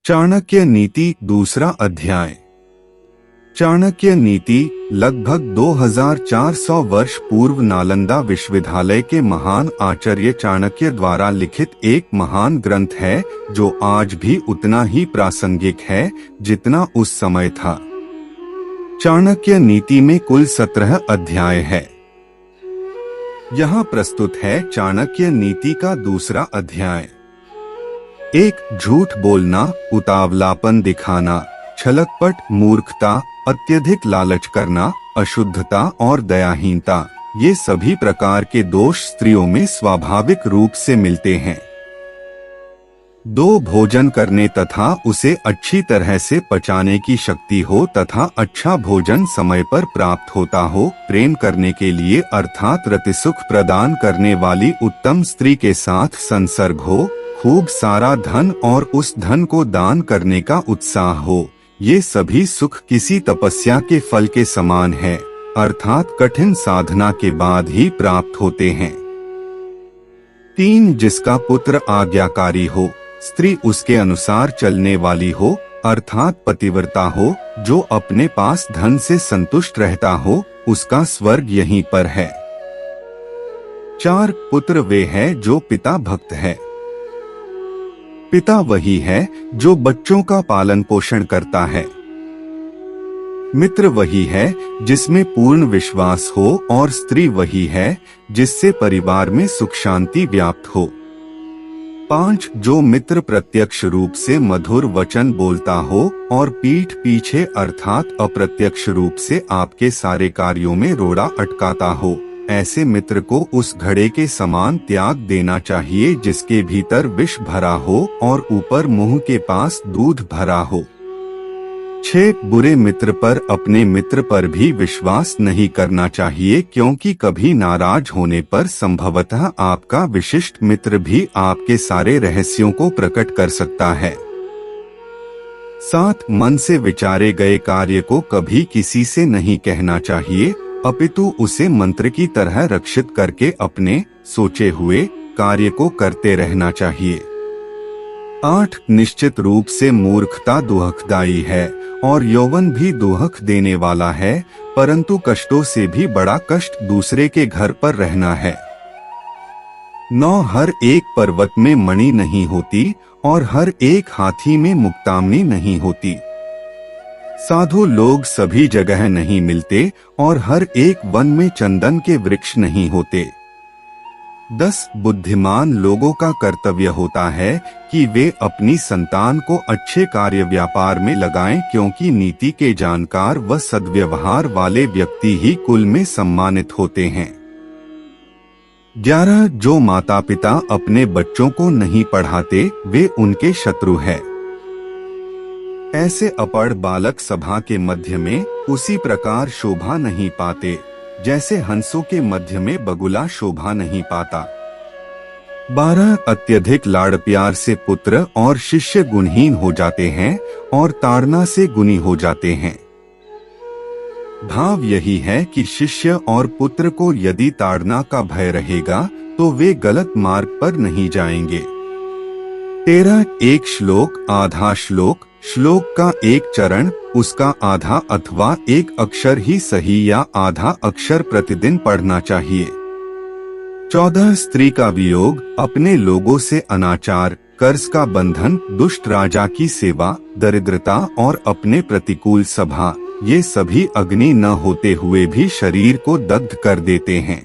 चाणक्य नीति दूसरा अध्याय। चाणक्य नीति लगभग 2400 वर्ष पूर्व नालंदा विश्वविद्यालय के महान आचार्य चाणक्य द्वारा लिखित एक महान ग्रंथ है, जो आज भी उतना ही प्रासंगिक है जितना उस समय था। चाणक्य नीति में कुल 17 अध्याय है। यहाँ प्रस्तुत है चाणक्य नीति का दूसरा अध्याय। 1. झूठ बोलना, उतावलापन दिखाना, छलकपट, मूर्खता, अत्यधिक लालच करना, अशुद्धता और दयाहीनता, ये सभी प्रकार के दोष स्त्रियों में स्वाभाविक रूप से मिलते हैं। 2. भोजन करने तथा उसे अच्छी तरह से पचाने की शक्ति हो तथा अच्छा भोजन समय पर प्राप्त होता हो। प्रेम करने के लिए अर्थात रतिसुख प्रदान करने वाली उत्तम स्त्री के साथ संसर्ग हो। खूब सारा धन और उस धन को दान करने का उत्साह हो। ये सभी सुख किसी तपस्या के फल के समान है, अर्थात कठिन साधना के बाद ही प्राप्त होते हैं। 3. जिसका पुत्र आज्ञाकारी हो, स्त्री उसके अनुसार चलने वाली हो, अर्थात पतिव्रता हो, जो अपने पास धन से संतुष्ट रहता हो, उसका स्वर्ग यहीं पर है। 4. पुत्र वे है जो पिता भक्त है। पिता वही है जो बच्चों का पालन पोषण करता है। मित्र वही है जिसमें पूर्ण विश्वास हो, और स्त्री वही है जिससे परिवार में सुख शांति व्याप्त हो। 5. जो मित्र प्रत्यक्ष रूप से मधुर वचन बोलता हो और पीठ पीछे अर्थात अप्रत्यक्ष रूप से आपके सारे कार्यों में रोड़ा अटकाता हो, ऐसे मित्र को उस घड़े के समान त्याग देना चाहिए जिसके भीतर विष भरा हो और ऊपर मुंह के पास दूध भरा हो। 6. बुरे मित्र पर अपने मित्र पर भी विश्वास नहीं करना चाहिए, क्योंकि कभी नाराज होने पर संभवतः आपका विशिष्ट मित्र भी आपके सारे रहस्यों को प्रकट कर सकता है। 7. मन से विचारे गए कार्य को कभी किसी से नहीं कहना चाहिए, अपितु उसे मंत्र की तरह रक्षित करके अपने सोचे हुए कार्य को करते रहना चाहिए। 8. निश्चित रूप से मूर्खता दुखदायी है और यौवन भी दुख देने वाला है, परंतु कष्टों से भी बड़ा कष्ट दूसरे के घर पर रहना है। 9. हर एक पर्वत में मणि नहीं होती और हर एक हाथी में मुक्तामनी नहीं होती। साधु लोग सभी जगह नहीं मिलते और हर एक वन में चंदन के वृक्ष नहीं होते। 10. बुद्धिमान लोगों का कर्तव्य होता है कि वे अपनी संतान को अच्छे कार्य व्यापार में लगाएं, क्योंकि नीति के जानकार व सद्व्यवहार वाले व्यक्ति ही कुल में सम्मानित होते हैं। 11. जो माता पिता अपने बच्चों को नहीं पढ़ाते, वे उनके शत्रु हैं। ऐसे अपढ़ बालक सभा के मध्य में उसी प्रकार शोभा नहीं पाते जैसे हंसों के मध्य में बगुला शोभा नहीं पाता। 12. अत्यधिक लाड़ प्यार से पुत्र और शिष्य गुणहीन हो जाते हैं और ताड़ना से गुणी हो जाते हैं। भाव यही है कि शिष्य और पुत्र को यदि ताड़ना का भय रहेगा तो वे गलत मार्ग पर नहीं जाएंगे। 13. एक श्लोक आधा श्लोक, श्लोक का एक चरण, उसका आधा अथवा एक अक्षर ही सही या आधा अक्षर प्रतिदिन पढ़ना चाहिए। 14. स्त्री का वियोग, अपने लोगों से अनाचार, कर्ज का बंधन, दुष्ट राजा की सेवा, दरिद्रता और अपने प्रतिकूल सभा, ये सभी अग्नि न होते हुए भी शरीर को दग्ध कर देते हैं।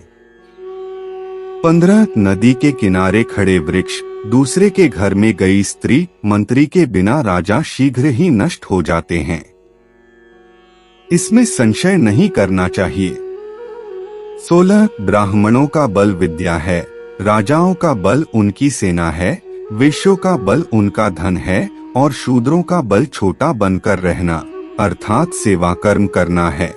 15. नदी के किनारे खड़े वृक्ष, दूसरे के घर में गई स्त्री, मंत्री के बिना राजा शीघ्र ही नष्ट हो जाते हैं। इसमें संशय नहीं करना चाहिए। 16. ब्राह्मणों का बल विद्या है, राजाओं का बल उनकी सेना है, वैश्यों का बल उनका धन है और शूद्रों का बल छोटा बनकर रहना, अर्थात सेवा कर्म करना है।